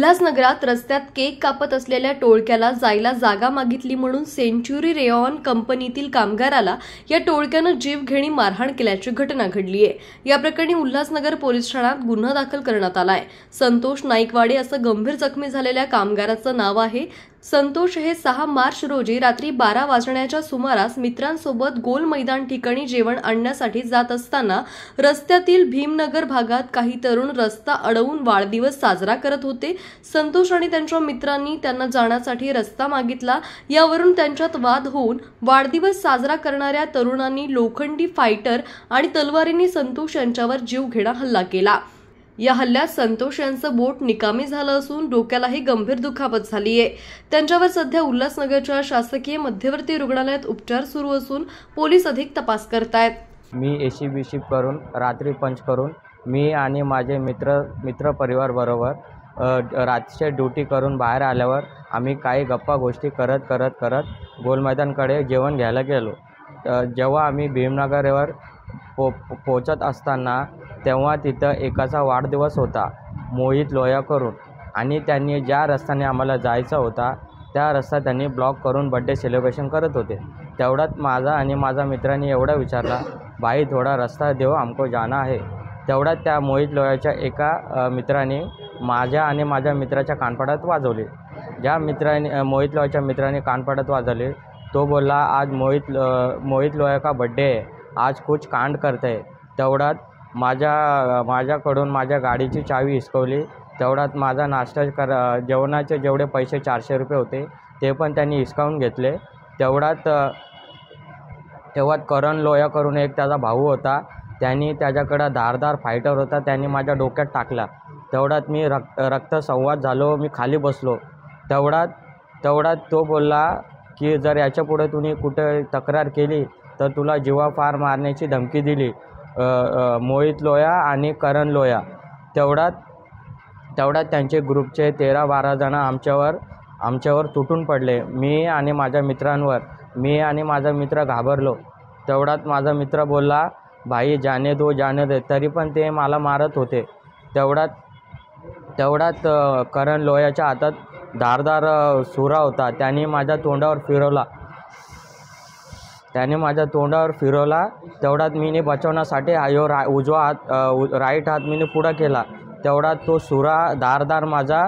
उल्हासनगरात रस्त्यात केक कापत असलेल्या टोळक्याला जायला जागा मागितली म्हणून सेंच्युरी रेयॉन कंपनीतील कामगाराला या टोळक्यानं जीवघेणी मारहाण केल्याची घटना घडली आहे। या प्रकरणी उल्हासनगर पोलीस ठाण्यात गुन्हा दाखल करण्यात आलाय। संतोष नाईकवाडे असं गंभीर जखमी झालेल्या कामगाराचं नाव आहे। संतोष हे 6 मार्च रोजी रात्री 12 वाजण्याच्या सुमारास मित्रांसोबत गोल मैदान ठिकाणी जेवण आणण्यासाठी जात असताना रस्त्यातील भीमनगर भागात काही तरुण रस्ता अडवून वाढदिवस साजरा करत होते। संतोष आणि त्यांच्या मित्रांनी त्यांना जाण्यासाठी रस्ता मागितला। यावरून त्यांच्यात वाद होऊन वाढदिवस साजरा करणाऱ्या तरुणांनी लोखंडी फायटर आणि तलवारीने संतोष यांच्यावर जीवघेणा हल्ला केला। या हल्ल्यात संतोष यांचं बोट निकामी झालं असून डोक्यालाही गंभीर दुखापत झाली आहे। त्यांच्यावर सध्या उल्हासनगरच्या शासकीय मध्यवर्ती रुग्णालयात उपचार सुरू असून पोलीस अधिक तपास करतायत। मी एसीबीसी करून रात्री पंच करून मी आणि माझे मित्र परिवार बरोबर रातची ड्युटी करून बाहेर आल्यावर आम्ही काही गप्पा गोष्टी करत गोल मैदानकडे जेवण घ्यायला गेलो। जेव्हा आम्ही भीमनगरवर पोचत असताना तेव्हा तिथं एकाचा वाढदिवस होता मोहित लोया करून, आणि त्यांनी ज्या रस्त्याने आम्हाला जायचा होता त्या रस्ता त्यांनी ब्लॉक करून बर्थडे सेलिब्रेशन करत होते। तेवढ्यात माझा आणि माझ्या मित्रांनी एवढा विचारला, भाई थोडा रस्ता देव हमको जाना है। तेवढ्यात त्या मोहित लोयाच्या एका मित्राने माझ्या आणि माझ्या मित्राच्या कानपडात वाजवले। ज्या मित्राने मोहित लोयाच्या मित्राने कानपडात वाजवले तो बोलला, आज मोहित लोया का बर्थडे है, आज कुछ कांड करते है। तेवढ्यात माझ्याकडून माझ्या गाडीची चावी हिसकवली। तेवढ्यात माझा जेवणाचे जेवढे पैसे 400 रुपये होते ते पण त्यांनी हिसकावून घेतले। तेवढ्यात करण लोया करून एक त्याचा भाऊ होता, त्यांनी त्याच्याकडं धारदार फायटर होता, त्यांनी माझ्या डोक्यात टाकला। तेवढ्यात मी रक्तसंवाद झालो, मी खाली बसलो। तेवढ्यात तो बोलला की जर याच्यापुढे तुम्ही कुठे तक्रार केली तर तुला जीवापाड मारण्याची धमकी दिली मोहित लोया आणि करण लोया। तेवढ्यात त्यांचे ग्रुपचे 13-12 जण आमच्यावर तुटून पडले। मी आणि माझा मित्र घाबरलो। तेवढ्यात माझा मित्र बोलला, भाई जाने दो। तरी पण ते मला मारत होते। तेवढ्यात करण लोयाच्या हातात धारदार सुरा होता, त्याने माझ्या तोंडावर फिरवला। तेवढ्यात मीने बचावण्यासाठी राईट हात मीने पुढं केला। तेवढ्यात तो सुरा धारदार माझ्या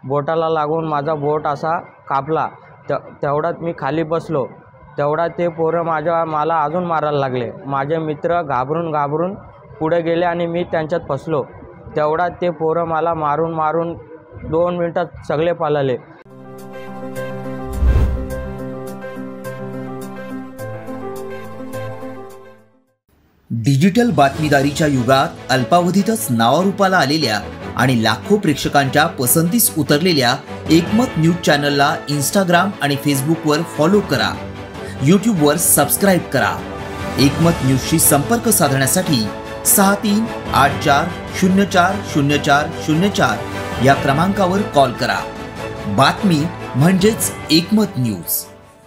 बोटाला लागून माझा बोट असा कापला। तेवढ्यात मी खाली बसलो। तेवढ्यात ते पोरं मला अजून मारायला लागले। माझे मित्र घाबरून पुढे गेले आणि मी त्यांच्यात फसलो। तेवढ्यात ते पोरं मला मारून 2 मिनिटात सगळे पळाले। डिजिटल बातमीदारीच्या युगात अल्पावधीतच नावारूपाला आलेल्या आणि लाखो प्रेक्षकांच्या पसंतीस उतरलेल्या एकमत न्यूज चॅनलला इंस्टाग्राम आणि फेसबुकवर फॉलो करा। यूट्यूबवर सबस्क्राईब करा। एकमत न्यूजशी संपर्क साधण्यासाठी 6384040404 या क्रमांकावर कॉल करा। बातमी म्हणजेच एकमत न्यूज।